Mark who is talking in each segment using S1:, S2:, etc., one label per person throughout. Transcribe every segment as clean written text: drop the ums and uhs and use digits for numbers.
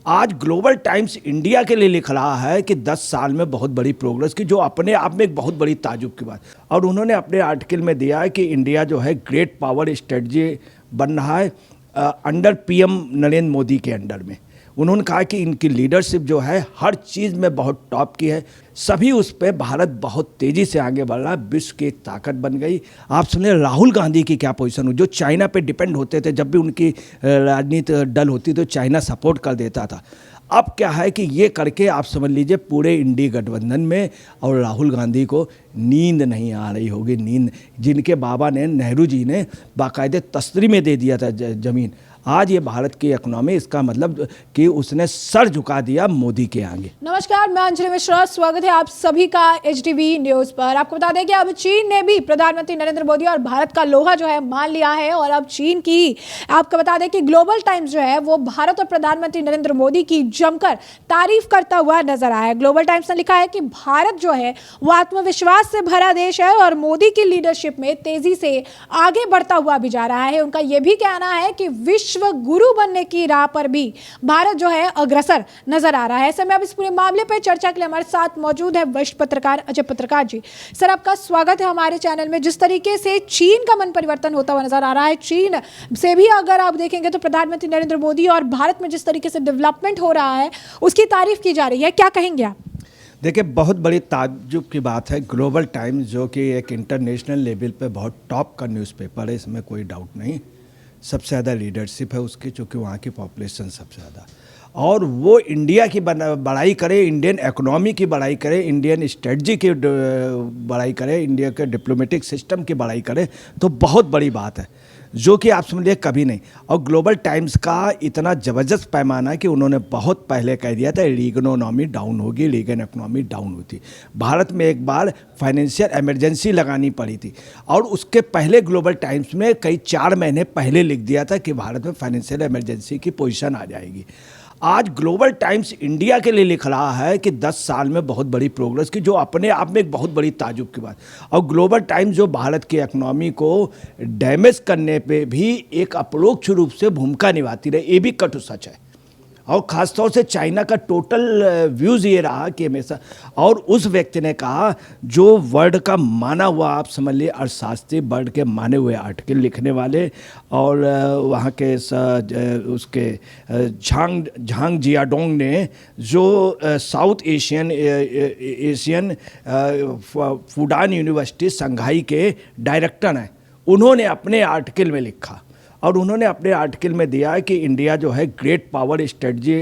S1: आज global times India के लिए लिख रहा है कि 10 साल में बहुत बड़ी प्रोग्रेस की, जो अपने आप में एक बहुत बड़ी ताजुब की बात। और उन्होंने अपने आर्टिकल में दिया है कि इंडिया जो है ग्रेट पावर स्ट्रेटजी बन रहा है अंडर पीएम नरेंद्र मोदी के अंडर में। उन्होंने कहा कि इनकी लीडरशिप जो है हर चीज़ में बहुत टॉप की है, सभी उस पर भारत बहुत तेज़ी से आगे बढ़ रहा है, विश्व की एक ताकत बन गई। आप सुनिए राहुल गांधी की क्या पोजीशन हो, जो चाइना पे डिपेंड होते थे, जब भी उनकी राजनीति डल होती तो चाइना सपोर्ट कर देता था। अब क्या है कि ये करके आप समझ लीजिए पूरे इंडी गठबंधन में और राहुल गांधी को नींद नहीं आ रही होगी। नींद जिनके बाबा ने, नेहरू जी ने बाकायदे तस्त्री में दे दिया था ज़मीन, आज ये भारत की इकोनॉमी, इसका मतलब कि उसने सर झुका दिया मोदी के आगे।
S2: नमस्कार, मैं अंजलि मिश्रा, स्वागत है आप सभी का एचडीवी न्यूज पर। आपको बता दें कि अब चीन ने भी प्रधानमंत्री नरेंद्र मोदी और भारत का लोहा जो है मान लिया है। और अब चीन की आपको बता दें कि ग्लोबल टाइम्स जो है वो भारत और प्रधानमंत्री नरेंद्र मोदी की जमकर तारीफ करता हुआ नजर आया है। ग्लोबल टाइम्स ने लिखा है कि भारत जो है वो आत्मविश्वास से भरा देश है और मोदी की लीडरशिप में तेजी से आगे बढ़ता हुआ भी जा रहा है। उनका यह भी कहना है कि विश्व गुरु बनने की राह पर भी भारत जो है अग्रसर नजर आ रहा है। ऐसे में अब इस पूरे मामले पर चर्चा के लिए हमारे साथ मौजूद है वरिष्ठ पत्रकार अजय पत्रकार जी। सर, आपका स्वागत है हमारे चैनल में। जिस तरीके से चीन का मन परिवर्तन होता हुआ नजर आ रहा है, चीन से भी अगर आप देखेंगे तो प्रधानमंत्री नरेंद्र मोदी और भारत में जिस तरीके से डेवलपमेंट हो रहा है उसकी तारीफ की जा रही है, क्या कहेंगे आप?
S1: देखिए, बहुत बड़ी ताज्जुब की बात है। ग्लोबल टाइम्स जो कि एक इंटरनेशनल लेवल पे बहुत टॉप का न्यूज़पेपर है, इसमें कोई डाउट नहीं। सबसे ज़्यादा लीडरशिप है उसकी, चूँकि वहाँ की पॉपुलेशन सबसे ज़्यादा, और वो इंडिया की बड़ाई करे, इंडियन इकोनॉमी की बड़ाई करे, इंडियन स्ट्रेटजी की बड़ाई करे, इंडिया के डिप्लोमेटिक सिस्टम की बड़ाई करे, तो बहुत बड़ी बात है, जो कि आप समझिए कभी नहीं। और ग्लोबल टाइम्स का इतना ज़बरदस्त पैमाना है कि उन्होंने बहुत पहले कह दिया था रीगनोनॉमी डाउन होगी, रीगन इकोनॉमी डाउन होती। भारत में एक बार फाइनेंशियल इमरजेंसी लगानी पड़ी थी, और उसके पहले ग्लोबल टाइम्स में कई 4 महीने पहले लिख दिया था कि भारत में फाइनेंशियल इमरजेंसी की पोजीशन आ जाएगी। आज ग्लोबल टाइम्स इंडिया के लिए लिख रहा है कि 10 साल में बहुत बड़ी प्रोग्रेस की, जो अपने आप में एक बहुत बड़ी ताजुब की बात। और ग्लोबल टाइम्स जो भारत की इकोनॉमी को डैमेज करने पे भी एक अप्रोक्ष रूप से भूमिका निभाती रही, ये भी कटु सच है। और ख़ासतौर से चाइना का टोटल व्यूज़ ये रहा कि हमेशा, और उस व्यक्ति ने कहा जो वर्ल्ड का माना हुआ, आप समझ लिए अर्थशास्त्री, वर्ल्ड के माने हुए आर्टिकल लिखने वाले, और वहाँ के उसके झांग जियाडोंग ने, जो साउथ एशियन फूडान यूनिवर्सिटी संघाई के डायरेक्टर हैं, उन्होंने अपने आर्टिकल में लिखा, और उन्होंने अपने आर्टिकल में दिया है कि इंडिया जो है ग्रेट पावर स्ट्रेटजी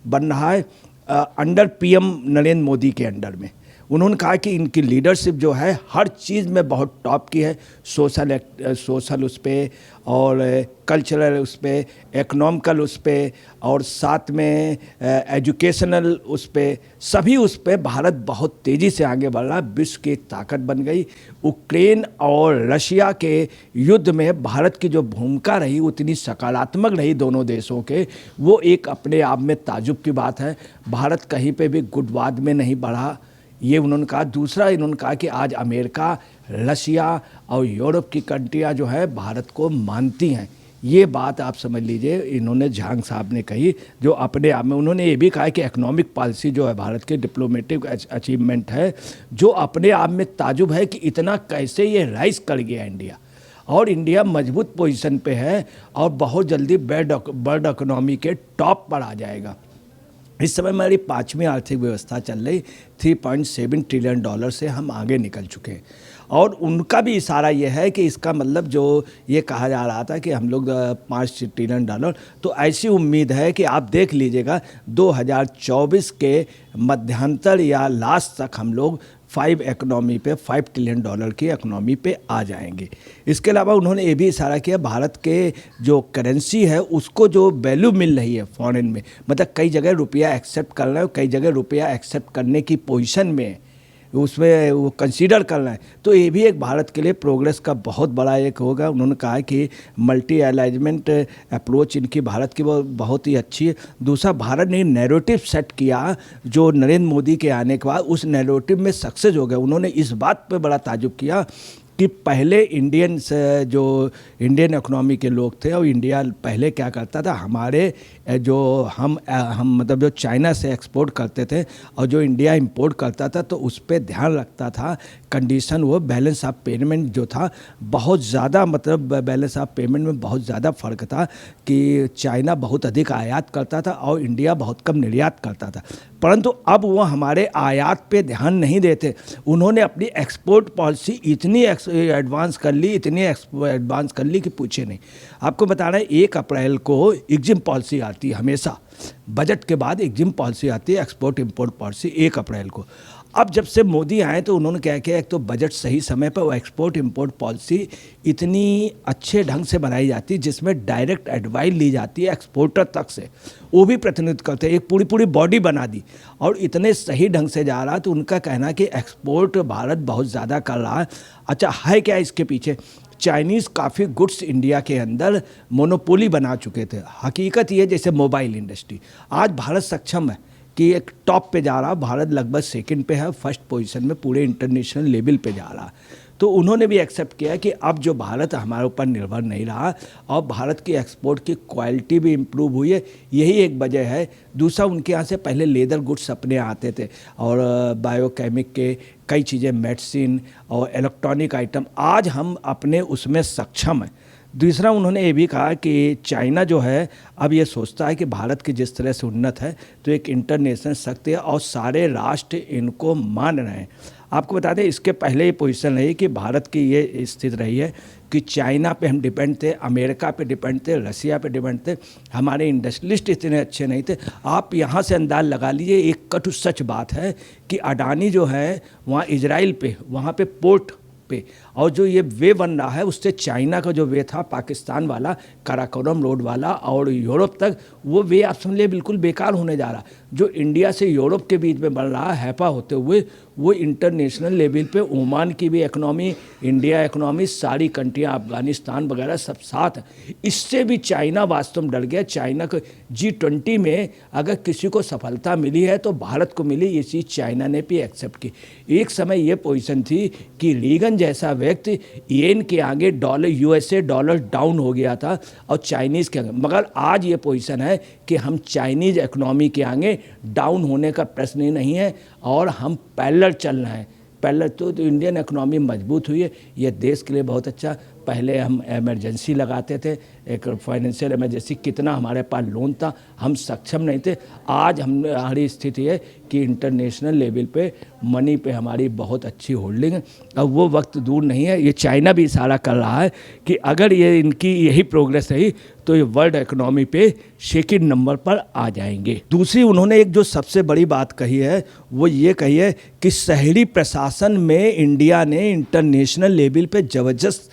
S1: बन रहा है अंडर पीएम नरेंद्र मोदी के अंडर में। उन्होंने कहा कि इनकी लीडरशिप जो है हर चीज़ में बहुत टॉप की है, सोशल उस पर, और कल्चरल उस पर, इकोनॉमिकल उस पर, और साथ में एजुकेशनल उस पर, सभी उस पर भारत बहुत तेज़ी से आगे बढ़ रहा है, विश्व की एक ताकत बन गई। यूक्रेन और रशिया के युद्ध में भारत की जो भूमिका रही उतनी सकारात्मक रही दोनों देशों के, वो एक अपने आप में ताजुब की बात है। भारत कहीं पे भी गुटवाद में नहीं बढ़ा, ये उन्होंने कहा। दूसरा, इन्होंने कहा कि आज अमेरिका, रशिया और यूरोप की कंट्रियाँ जो है भारत को मानती हैं। ये बात आप समझ लीजिए इन्होंने झांग साहब ने कही, जो अपने आप में। उन्होंने ये भी कहा कि इकोनॉमिक पॉलिसी जो है भारत के डिप्लोमेटिक अचीवमेंट है, जो अपने आप में ताजुब है कि इतना कैसे ये राइज कर गया इंडिया, और इंडिया मजबूत पोजीशन पे है और बहुत जल्दी वर्ल्ड इकोनॉमी के टॉप पर आ जाएगा। इस समय हमारी 5वीं आर्थिक व्यवस्था चल रही, $3.7 ट्रिलियन से हम आगे निकल चुके हैं। और उनका भी इशारा यह है कि इसका मतलब जो ये कहा जा रहा था कि हम लोग $5 ट्रिलियन, तो ऐसी उम्मीद है कि आप देख लीजिएगा 2024 के मध्यांतर या लास्ट तक हम लोग 5 ट्रिलियन की इकोनॉमी पे आ जाएंगे। इसके अलावा उन्होंने ये भी इशारा किया भारत के जो करेंसी है उसको जो वैल्यू मिल रही है फॉरेन में, मतलब कई जगह रुपया एक्सेप्ट कर रहे हैं, कई जगह रुपया एक्सेप्ट करने की पोजीशन में उसमें वो कंसीडर कर रहे हैं, तो ये भी एक भारत के लिए प्रोग्रेस का बहुत बड़ा एक होगा। उन्होंने कहा कि मल्टी अलाइजमेंट अप्रोच इनकी भारत की बहुत ही अच्छी है। दूसरा, भारत ने नैरेटिव सेट किया जो नरेंद्र मोदी के आने के बाद उस नैरेटिव में सक्सेस हो गया। उन्होंने इस बात पे बड़ा ताजुब किया कि पहले इंडियंस जो इंडियन इकोनॉमी के लोग थे और इंडिया पहले क्या करता था, हमारे जो हम मतलब जो चाइना से एक्सपोर्ट करते थे और जो इंडिया इंपोर्ट करता था, तो उस पर ध्यान रखता था कंडीशन, वो बैलेंस ऑफ पेमेंट जो था बहुत ज़्यादा, मतलब बैलेंस ऑफ पेमेंट में बहुत ज़्यादा फ़र्क था कि चाइना बहुत अधिक आयात करता था और इंडिया बहुत कम निर्यात करता था। परंतु अब वो हमारे आयात पे ध्यान नहीं देते, उन्होंने अपनी एक्सपोर्ट पॉलिसी इतनी एडवांस कर ली, इतनी एडवांस कर ली कि पूछे नहीं। आपको बता रहे हैं 1 अप्रैल को एग्जिम पॉलिसी आती है, हमेशा बजट के बाद एग्जिम पॉलिसी आती है, एक्सपोर्ट इंपोर्ट पॉलिसी 1 अप्रैल को। अब जब से मोदी आए तो उन्होंने क्या किया, एक तो बजट सही समय पर, वो एक्सपोर्ट इंपोर्ट पॉलिसी इतनी अच्छे ढंग से बनाई जाती है जिसमें डायरेक्ट एडवाइस ली जाती है एक्सपोर्टर तक से, वो भी प्रतिनिधित्व करते हैं, एक पूरी बॉडी बना दी और इतने सही ढंग से जा रहा। तो उनका कहना कि एक्सपोर्ट भारत बहुत ज़्यादा कर रहा है। अच्छा है क्या इसके पीछे, चाइनीज़ काफ़ी गुड्स इंडिया के अंदर मोनोपोली बना चुके थे। हकीकत ये जैसे मोबाइल इंडस्ट्री, आज भारत सक्षम है कि एक टॉप पे जा रहा, भारत लगभग सेकंड पे है, फर्स्ट पोजीशन में पूरे इंटरनेशनल लेवल पे जा रहा। तो उन्होंने भी एक्सेप्ट किया कि अब जो भारत हमारे ऊपर निर्भर नहीं रहा और भारत की एक्सपोर्ट की क्वालिटी भी इम्प्रूव हुई है, यही एक वजह है। दूसरा, उनके यहाँ से पहले लेदर गुड्स अपने आते थे और बायोकेमिक के कई चीज़ें, मेडिसिन और इलेक्ट्रॉनिक आइटम, आज हम अपने उसमें सक्षम हैं। दूसरा, उन्होंने ये भी कहा कि चाइना जो है अब ये सोचता है कि भारत की जिस तरह से उन्नत है तो एक इंटरनेशनल शक्ति है और सारे राष्ट्र इनको मान रहे हैं। आपको बता दें, इसके पहले ये पोजीशन रही कि भारत की ये स्थिति रही है कि चाइना पे हम डिपेंड थे, अमेरिका पे डिपेंड थे, रसिया पे डिपेंड थे, हमारे इंडस्ट्रियलिस्ट इतने अच्छे नहीं थे। आप यहाँ से अंदाज लगा लीजिए, एक कटु सच बात है कि अडानी जो है वहाँ इजराइल पे, वहाँ पे पोर्ट पे, और जो ये वे बन रहा है उससे चाइना का जो वे था पाकिस्तान वाला, काराकोरम रोड वाला और यूरोप तक, वो वे आप समझ लिए बिल्कुल बेकार होने जा रहा। जो इंडिया से यूरोप के बीच में बन रहा है हैपा होते हुए, वो इंटरनेशनल लेवल पे ओमान की भी इकोनॉमी, इंडिया इकोनॉमी, सारी कंट्रियाँ, अफगानिस्तान वगैरह सब साथ। इससे भी चाइना वास्तव में डर गया। चाइना को G20 में अगर किसी को सफलता मिली है तो भारत को मिली, ये चीज़ चाइना ने भी एक्सेप्ट की। एक समय ये पोजीशन थी कि रीगन जैसा व्यक्ति येन के आगे डॉलर, USA डॉलर डाउन हो गया था और चाइनीज़ के आगे, मगर आज ये पोजीशन है कि हम चाइनीज़ इकोनॉमी के आगे डाउन होने का प्रश्न ही नहीं है और हम पैरेलल चल रहे हैं। पैरेलल तो इंडियन इकोनॉमी मजबूत हुई है, ये देश के लिए बहुत अच्छा। पहले हम इमरजेंसी लगाते थे, एक फाइनेंशियल इमरजेंसी, कितना हमारे पास लोन था, हम सक्षम नहीं थे। आज हमारी स्थिति है कि इंटरनेशनल लेवल पे मनी पे हमारी बहुत अच्छी होल्डिंग है। अब वो वक्त दूर नहीं है, ये चाइना भी इशारा कर रहा है कि अगर ये इनकी यही प्रोग्रेस रही तो ये वर्ल्ड इकोनॉमी पे सेकंड नंबर पर आ जाएंगे। दूसरी, उन्होंने एक जो सबसे बड़ी बात कही है वो ये कही है कि शहरी प्रशासन में इंडिया ने इंटरनेशनल लेवल पे ज़बरदस्त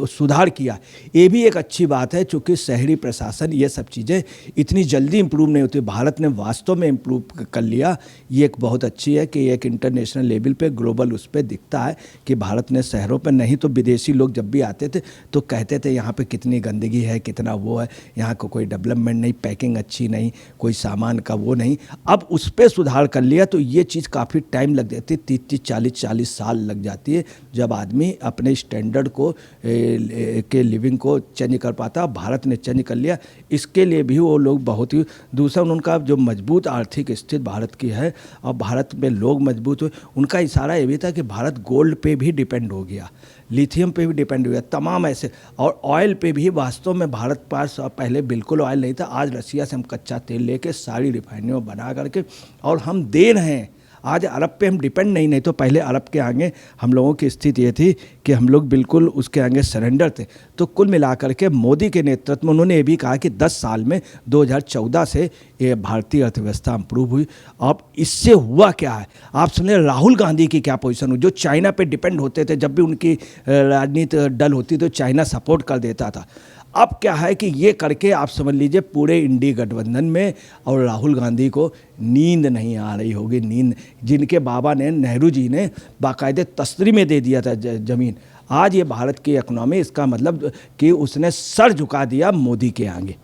S1: सुधार किया। ये भी एक अच्छी बात है, चूँकि शहरी प्रशासन, ये सब चीज़ें इतनी जल्दी इम्प्रूव नहीं होती, भारत ने वास्तव में इम्प्रूव कर लिया। ये एक बहुत अच्छी है कि एक इंटरनेशनल लेवल पे, ग्लोबल उस पर दिखता है कि भारत ने शहरों पर, नहीं तो विदेशी लोग जब भी आते थे तो कहते थे यहाँ पे कितनी गंदगी है, कितना वो है, यहाँ को कोई डेवलपमेंट नहीं, पैकिंग अच्छी नहीं, कोई सामान का वो नहीं। अब उस पर सुधार कर लिया तो ये चीज़ काफ़ी टाइम लग जाती है, 30-40 साल लग जाती है जब आदमी अपने स्टैंडर्ड को के लिविंग को चेंज कर पाता। भारत ने चेंज कर लिया, इसके लिए भी वो लोग बहुत ही। दूसरा, उनका जो मजबूत आर्थिक स्थिति भारत की है और भारत में लोग मजबूत हुए, उनका इशारा ये भी था कि भारत गोल्ड पे भी डिपेंड हो गया, लिथियम पे भी डिपेंड हो गया, तमाम ऐसे, और ऑयल पे भी। वास्तव में भारत पास पहले बिल्कुल ऑयल नहीं था, आज रसिया से हम कच्चा तेल लेके सारी रिफाइनरियों बना करके और हम दे रहे हैं। आज अरब पे हम डिपेंड नहीं तो पहले अरब के आगे हम लोगों की स्थिति ये थी कि हम लोग बिल्कुल उसके आगे सरेंडर थे। तो कुल मिलाकर के मोदी के नेतृत्व में उन्होंने ये भी कहा कि 10 साल में 2014 से ये भारतीय अर्थव्यवस्था इम्प्रूव हुई। अब इससे हुआ क्या है, आप सुनिए राहुल गांधी की क्या पोजीशन हुई, जो चाइना पे डिपेंड होते थे, जब भी उनकी राजनीति डल होती तो चाइना सपोर्ट कर देता था। अब क्या है कि ये करके आप समझ लीजिए पूरे इंडी गठबंधन में और राहुल गांधी को नींद नहीं आ रही होगी, नींद, जिनके बाबा ने, नेहरू जी ने बाकायदे तस्त्री में दे दिया था ज़मीन। आज ये भारत की इकोनॉमी, इसका मतलब कि उसने सर झुका दिया मोदी के आगे।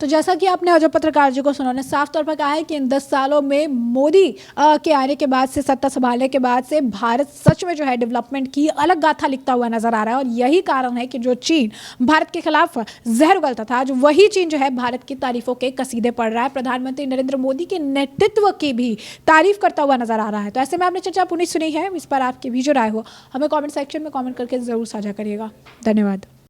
S2: तो जैसा कि आपने जो पत्रकार जी को सुना, उन्होंने साफ तौर पर कहा है कि इन 10 सालों में मोदी के आने के बाद से, सत्ता संभालने के बाद से भारत सच में जो है डेवलपमेंट की अलग गाथा लिखता हुआ नजर आ रहा है। और यही कारण है कि जो चीन भारत के खिलाफ जहर उगलता था, आज वही चीन जो है भारत की तारीफों के कसीदे पढ़ रहा है, प्रधानमंत्री नरेंद्र मोदी के नेतृत्व की भी तारीफ करता हुआ नजर आ रहा है। तो ऐसे में आपने चर्चा पूरी सुनी है, इस पर आपकी भी जो राय हो हमें कॉमेंट सेक्शन में कॉमेंट करके जरूर साझा करिएगा। धन्यवाद।